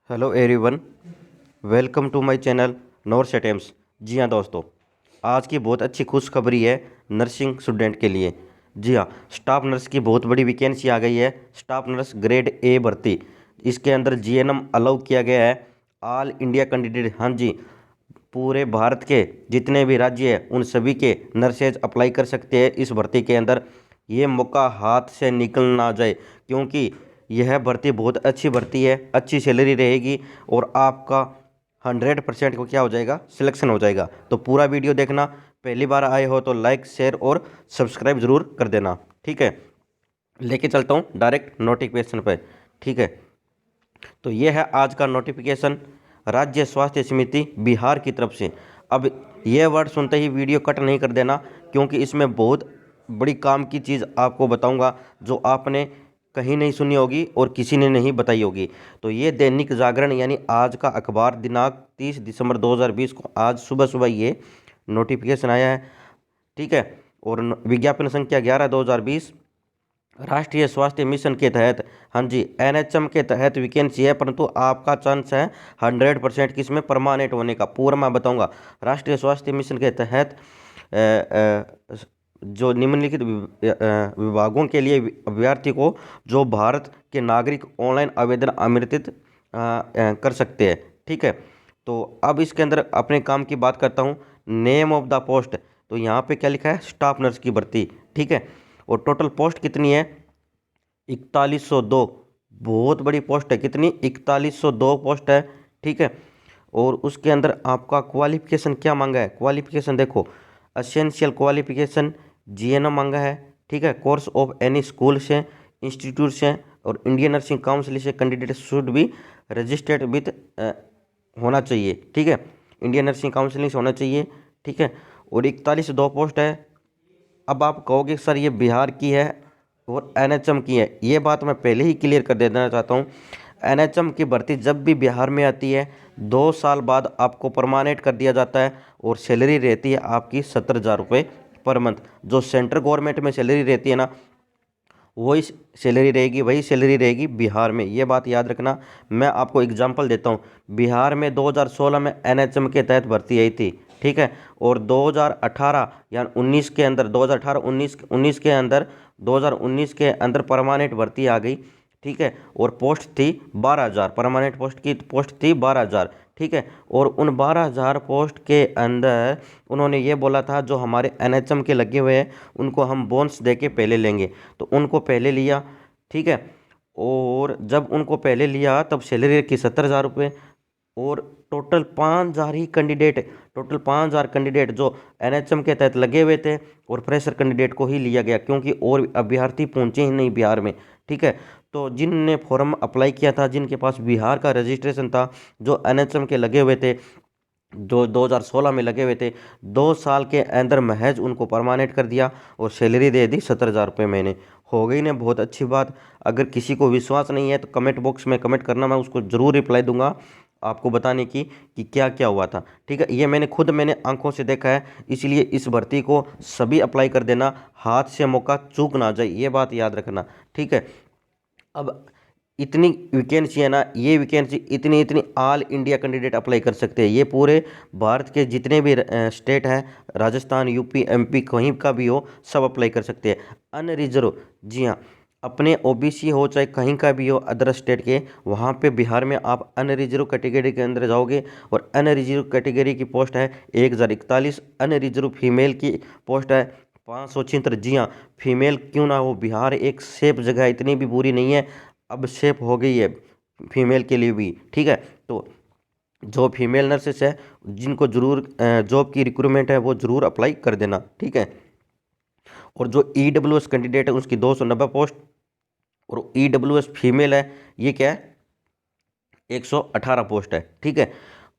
Hello everyone, welcome to my channel north attempts. जी हाँ दोस्तों, आज की बहुत अच्छी खुशखबरी है नर्सिंग स्टूडेंट के लिए। जी हाँ, स्टाफ नर्स की बहुत बड़ी वैकेंसी आ गई है। स्टाफ नर्स ग्रेड ए भर्ती, इसके अंदर जीएनएम अलाउ किया गया है। ऑल इंडिया कैंडिडेट, हाँ जी, पूरे भारत के जितने भी राज्य हैं उन सभी के नर्सेज अप्लाई कर सकते हैं इस भर्ती के अंदर। ये मौका हाथ से निकल ना जाए, क्योंकि यह भर्ती बहुत अच्छी भर्ती है, अच्छी सैलरी रहेगी और आपका 100% को क्या हो जाएगा, सिलेक्शन हो जाएगा। तो पूरा वीडियो देखना। पहली बार आए हो तो लाइक, शेयर और सब्सक्राइब ज़रूर कर देना, ठीक है। लेके चलता हूँ डायरेक्ट नोटिफिकेशन पे, ठीक है। तो ये है आज का नोटिफिकेशन राज्य स्वास्थ्य समिति बिहार की तरफ से। अब ये वर्ड सुनते ही वीडियो कट नहीं कर देना, क्योंकि इसमें बहुत बड़ी काम की चीज़ आपको बताऊंगा जो आपने कहीं नहीं सुनी होगी और किसी ने नहीं बताई होगी। तो ये दैनिक जागरण यानी आज का अखबार दिनांक 30 दिसंबर 2020 को आज सुबह सुबह ये नोटिफिकेशन आया है, ठीक है। और विज्ञापन संख्या 11/2020 राष्ट्रीय स्वास्थ्य मिशन के तहत, हाँ जी, एनएचएम के तहत वैकेंसी है, परंतु आपका चांस है 100% किस में, परमानेंट होने का। पूरा मैं बताऊंगा। राष्ट्रीय स्वास्थ्य मिशन के तहत जो निम्नलिखित विभागों के लिए अभ्यर्थी को जो भारत के नागरिक ऑनलाइन आवेदन आमंत्रित कर सकते हैं, ठीक है। तो अब इसके अंदर अपने काम की बात करता हूँ। नेम ऑफ द पोस्ट, तो यहाँ पे क्या लिखा है, स्टाफ नर्स की भर्ती, ठीक है। और टोटल पोस्ट कितनी है, 4102। बहुत बड़ी पोस्ट है, कितनी, 4102 पोस्ट है, ठीक है। और उसके अंदर आपका क्वालिफिकेशन क्या मांगा है, क्वालिफिकेशन देखो, असेंशियल क्वालिफिकेशन जीएनएम मांगा है, ठीक है। कोर्स ऑफ एनी स्कूल से, इंस्टीट्यूट से और इंडियन नर्सिंग काउंसिल से candidate should be registered with होना चाहिए, ठीक है। इंडियन नर्सिंग काउंसिलिंग से होना चाहिए, ठीक है। और 4102 पोस्ट है। अब आप कहोगे सर ये बिहार की है और एनएचएम की है, ये बात मैं पहले ही क्लियर कर देना चाहता हूँ। एनएचएम की भर्ती जब भी बिहार में आती है 2 साल बाद आपको परमानेंट कर दिया जाता है और सैलरी रहती है आपकी 70,000 रुपये पर मंथ। जो सेंट्रल गवर्नमेंट में सैलरी रहती है ना, वही सैलरी रहेगी, वही सैलरी रहेगी बिहार में, ये बात याद रखना। मैं आपको एग्जांपल देता हूँ। बिहार में 2016 में एनएचएम के तहत भर्ती आई थी, ठीक है। और 2018 या 19 के अंदर, 2018-19 के अंदर, 2019 के अंदर परमानेंट भर्ती आ गई, ठीक है। और पोस्ट थी 12,000, परमानेंट पोस्ट की पोस्ट थी 12,000, ठीक है। और उन 12,000 पोस्ट के अंदर उन्होंने ये बोला था जो हमारे एनएचएम के लगे हुए हैं उनको हम बोनस दे के पहले लेंगे, तो उनको पहले लिया, ठीक है। और जब उनको पहले लिया तब सैलरी की 70,000 रुपये। और टोटल 5,000 ही कैंडिडेट, टोटल 5,000 कैंडिडेट जो एनएचएम के तहत लगे हुए थे और फ्रेशर कैंडिडेट को ही लिया गया, क्योंकि और अभ्यर्थी पहुंचे ही नहीं बिहार में, ठीक है। तो जिनने फॉर्म अप्लाई किया था, जिनके पास बिहार का रजिस्ट्रेशन था, जो एनएचएम के लगे हुए थे, जो 2016 में लगे हुए थे, 2 साल के अंदर महज उनको परमानेंट कर दिया और सैलरी दे दी 70,000 रुपये महीने। हो गई ना बहुत अच्छी बात। अगर किसी को विश्वास नहीं है तो कमेंट बॉक्स में कमेंट करना, मैं उसको ज़रूर रिप्लाई दूंगा आपको बताने की कि क्या क्या हुआ था, ठीक है। ये मैंने आंखों से देखा है, इसलिए इस भर्ती को सभी अप्लाई कर देना, हाथ से मौका चूक ना जाए, ये बात याद रखना, ठीक है। अब इतनी वैकेंसी है ना, ये वैकेंसी इतनी इतनी ऑल इंडिया कैंडिडेट अप्लाई कर सकते हैं। ये पूरे भारत के जितने भी स्टेट हैं, राजस्थान, यूपी, एमपी, कहीं का भी हो, सब अप्लाई कर सकते हैं। अनरिजर्व, जी हाँ, अपने ओबीसी हो चाहे कहीं का भी हो अदर स्टेट के, वहाँ पे बिहार में आप अनरिजर्व कैटेगरी के अंदर जाओगे और अनरिजर्व कैटेगरी की पोस्ट है 1,041। अनरिजर्व फीमेल की पोस्ट है 576। जी हाँ, फीमेल क्यों ना हो, बिहार एक सेफ जगह है, इतनी भी बुरी नहीं है, अब सेफ हो गई है फीमेल के लिए भी, ठीक है। तो जो फीमेल नर्सेस है जिनको जरूर जॉब की रिक्रूटमेंट है वो जरूर अप्लाई कर देना, ठीक है। और जो ईडब्ल्यूएस कैंडिडेट है उसकी 290 पोस्ट, और ईडब्ल्यूएस फीमेल है ये क्या है, 118 पोस्ट है, ठीक है।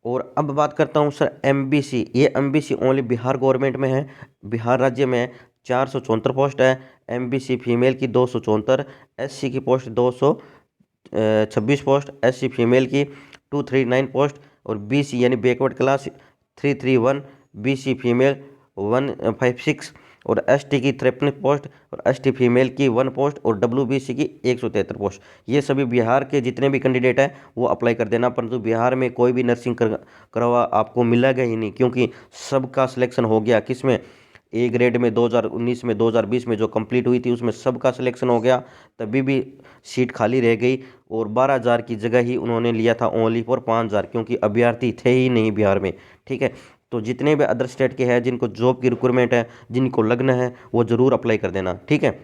और अब बात करता हूँ सर एमबीसी, ये एमबीसी ओनली बिहार गवर्नमेंट में है, बिहार राज्य में है, 474 पोस्ट है। एमबीसी फीमेल की 274, एससी की पोस्ट 226 पोस्ट, एससी फीमेल की 239 पोस्ट, और बीसी यानी बैकवर्ड क्लास 331, बीसी फीमेल 156, और एसटी की 53 पोस्ट और एसटी फीमेल की 1 पोस्ट और डब्ल्यूबीसी की 173 पोस्ट। ये सभी बिहार के जितने भी कैंडिडेट हैं वो अप्लाई कर देना, परंतु बिहार में कोई भी नर्सिंग करवा आपको मिलेगा ही नहीं, क्योंकि सबका सिलेक्शन हो गया। किसमें? ए ग्रेड में 2019 में 2020 में जो कंप्लीट हुई थी उसमें सबका सिलेक्शन हो गया, तभी भी सीट खाली रह गई। और 12,000 की जगह ही उन्होंने लिया था ओनली फॉर 5,000, क्योंकि अभ्यर्थी थे ही नहीं बिहार में। ठीक है, तो जितने भी अदर स्टेट के हैं जिनको जॉब की रिक्वायरमेंट है, जिनको लगना है, वो ज़रूर अप्लाई कर देना। ठीक है,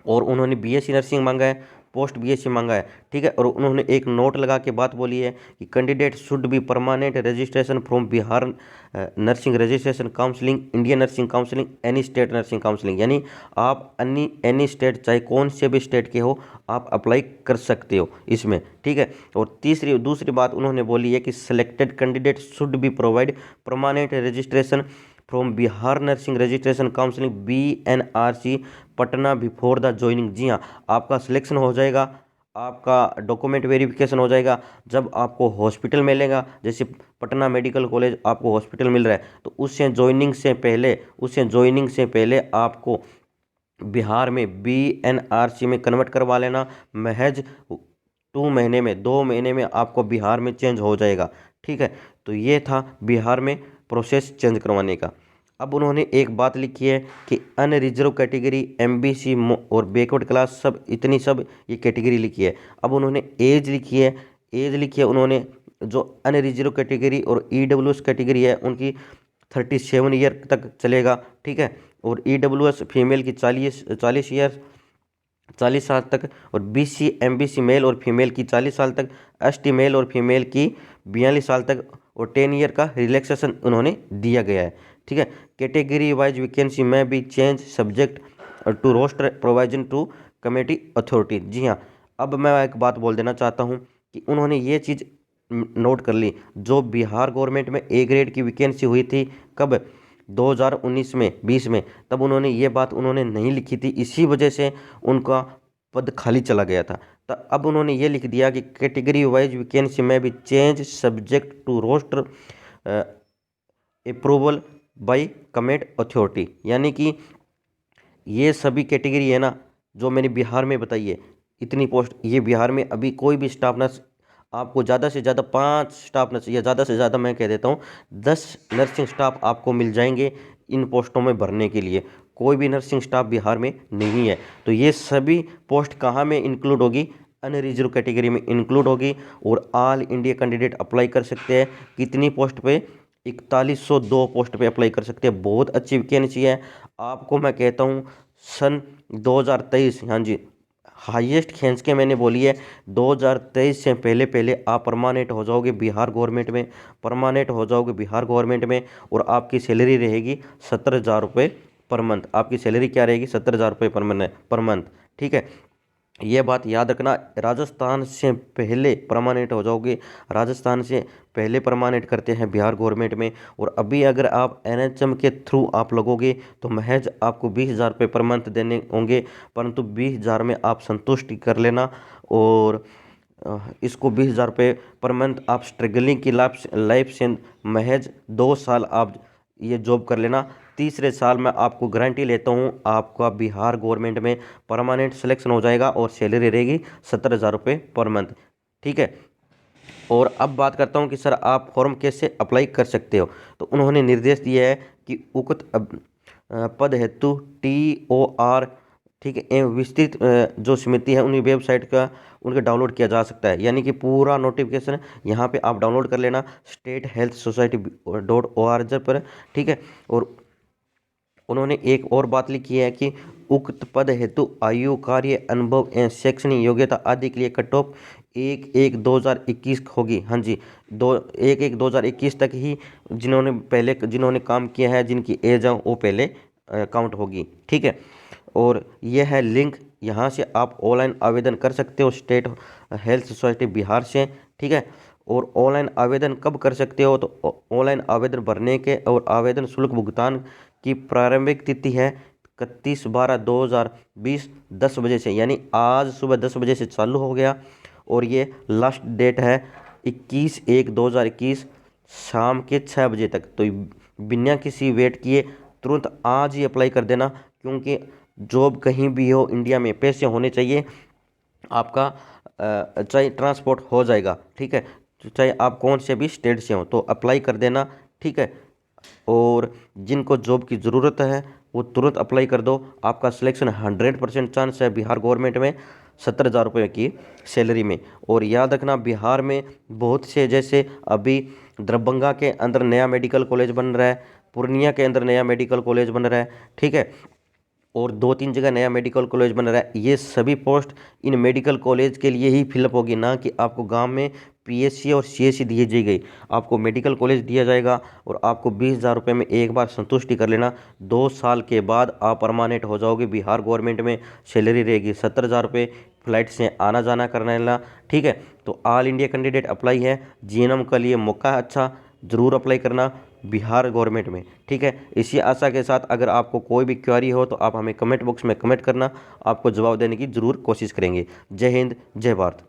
और उन्होंने बीएससी नर्सिंग मांगा है, पोस्ट बीएससी मांगा है। ठीक है, और उन्होंने एक नोट लगा के बात बोली है कि candidate should be permanent registration from Bihar nursing registration counselling, Indian nursing counselling, any state nursing counselling, यानी आप एनी स्टेट, चाहे कौन से भी स्टेट के हो, आप अप्लाई कर सकते हो इसमें। ठीक है, और दूसरी बात उन्होंने बोली है कि selected candidate should be provide permanent registration from Bihar nursing registration counselling BNRC Patna before the joining. जी हाँ, आपका सिलेक्शन हो जाएगा, आपका डॉक्यूमेंट वेरिफिकेशन हो जाएगा जब आपको हॉस्पिटल मिलेगा। जैसे पटना मेडिकल कॉलेज आपको हॉस्पिटल मिल रहा है, तो उससे ज्वाइनिंग से पहले आपको बिहार में BNRC में कन्वर्ट करवा लेना। महज 2 महीने में आपको बिहार में चेंज हो जाएगा। ठीक है, तो ये था बिहार में प्रोसेस चेंज करवाने का। अब उन्होंने एक बात लिखी है कि अनरिजर्व कैटेगरी, MBC और बैकवर्ड क्लास, सब ये कैटेगरी लिखी है। अब उन्होंने एज लिखी है उन्होंने, जो अनरिजर्व कैटेगरी और EWS कैटेगरी है उनकी 37 ईयर तक चलेगा। ठीक है, और EWS फीमेल की 40 साल तक, और BC MBC मेल और फीमेल की 40 साल तक, ST मेल और फीमेल की 42 साल तक, और 10 ईयर का रिलैक्सेशन उन्होंने दिया गया है। ठीक है, कैटेगरी वाइज वैकेंसी में भी change subject to roster provision to committee authority. जी हाँ, अब मैं एक बात बोल देना चाहता हूँ कि उन्होंने ये चीज़ नोट कर ली, जो बिहार गवर्नमेंट में ए ग्रेड की वैकेंसी हुई थी कब? 2019 में 20 में, तब उन्होंने ये बात उन्होंने नहीं लिखी थी, इसी वजह से उनका पद खाली चला गया था। तो अब उन्होंने ये लिख दिया कि कैटेगरी वाइज वैकेंसी में भी change subject to roster approval by committee authority, यानी कि ये सभी कैटेगरी है ना जो मैंने बिहार में बताई है, इतनी पोस्ट, ये बिहार में अभी कोई भी स्टाफ नर्स, आपको ज़्यादा से ज़्यादा 5 स्टाफ नर्स, या ज़्यादा से ज़्यादा मैं कह देता हूँ 10 नर्सिंग स्टाफ आपको मिल जाएंगे इन पोस्टों में भरने के लिए। कोई भी नर्सिंग स्टाफ बिहार में नहीं है। तो ये सभी पोस्ट कहाँ में इंक्लूड होगी? अनरिजर्व कैटेगरी में इंक्लूड होगी, और ऑल इंडिया कैंडिडेट अप्लाई कर सकते हैं। कितनी पोस्ट पे? 4102 पोस्ट पे अप्लाई कर सकते हैं। बहुत अच्छी वैकेंसी है। आपको मैं कहता हूँ सन 2023, हाँ जी, हाईएस्ट खींच के मैंने बोली है, 2023 से पहले पहले आप परमानेंट हो जाओगे बिहार गवर्नमेंट में, और आपकी सैलरी रहेगी 70,000 रुपये पर मंथ। आपकी सैलरी क्या रहेगी? 70,000 रुपये पर मंथ। ठीक है, ये बात याद रखना। राजस्थान से पहले परमानेंट हो जाओगे, राजस्थान से पहले परमानेंट करते हैं बिहार गवर्नमेंट में। और अभी अगर आप NHM के थ्रू आप लगोगे तो महज आपको 20,000 रुपये पर मंथ देने होंगे, परंतु 20,000 में आप संतुष्टि कर लेना। और इसको 20,000 रुपये पर मंथ आप स्ट्रगलिंग की लाइफ से महज 2 साल आप ये जॉब कर लेना। तीसरे साल में आपको गारंटी लेता हूँ आपका बिहार गवर्नमेंट में परमानेंट सिलेक्शन हो जाएगा, और सैलरी रहेगी 70,000 रुपये पर मंथ। ठीक है, और अब बात करता हूँ कि सर आप फॉर्म कैसे अप्लाई कर सकते हो। तो उन्होंने निर्देश दिया है कि उक्त पद हेतु TOR, ठीक है, एवं विस्तृत जो समिति है उन्हीं वेबसाइट का उनके डाउनलोड किया जा सकता है, यानी कि पूरा नोटिफिकेशन यहाँ पे आप डाउनलोड कर लेना statehealthsociety.org पर। ठीक है, और उन्होंने एक और बात लिखी है कि उक्त पद हेतु आयु, कार्य अनुभव एवं शैक्षणिक योग्यता आदि के लिए कट ऑफ 1/1/2021 होगी। हाँ जी, 1/1/2021 तक ही जिन्होंने काम किया है, जिनकी एज है वो पहले काउंट होगी। ठीक है, और यह है लिंक, यहाँ से आप ऑनलाइन आवेदन कर सकते हो स्टेट हेल्थ सोसाइटी बिहार से। ठीक है, और ऑनलाइन आवेदन कब कर सकते हो? तो ऑनलाइन आवेदन भरने के और आवेदन शुल्क भुगतान की प्रारंभिक तिथि है 31/12/2020 10 बजे से, यानी आज सुबह 10 बजे से चालू हो गया, और ये लास्ट डेट है 21/1/2021 शाम के 6 बजे तक। तो बिना किसी वेट किए तुरंत आज ही अप्लाई कर देना, क्योंकि जॉब कहीं भी हो इंडिया में पैसे होने चाहिए आपका। चाहे ट्रांसपोर्ट हो जाएगा, ठीक है, तो चाहे आप कौन से भी स्टेट से हो तो अप्लाई कर देना, ठीक है। और जिनको जॉब की ज़रूरत है वो तुरंत अप्लाई कर दो, आपका सिलेक्शन 100% चांस है बिहार गवर्नमेंट में 70,000 रुपये की सैलरी में। और याद रखना बिहार में बहुत से, जैसे अभी दरभंगा के अंदर नया मेडिकल कॉलेज बन रहा है, पूर्णिया के अंदर नया मेडिकल कॉलेज बन रहा है, ठीक है, और 2-3 जगह नया मेडिकल कॉलेज बन रहा है। ये सभी पोस्ट इन मेडिकल कॉलेज के लिए ही फिलअप होगी, ना कि आपको गांव में पीएससी और सीएससी दी जाएगी। आपको मेडिकल कॉलेज दिया जाएगा और आपको 20,000 रुपये में एक बार संतुष्टि कर लेना। 2 साल के बाद आप परमानेंट हो जाओगे, बिहार गवर्नमेंट में सैलरी रहेगी 70,000 रुपये, फ्लाइट से आना जाना करना लेना, ठीक है। तो ऑल इंडिया कैंडिडेट अप्लाई है, जीएनएम का लिए मौका है अच्छा, ज़रूर अप्लाई करना बिहार गवर्नमेंट में, ठीक है। इसी आशा के साथ अगर आपको कोई भी क्वेरी हो तो आप हमें कमेंट बॉक्स में कमेंट करना, आपको जवाब देने की ज़रूर कोशिश करेंगे। जय हिंद, जय भारत।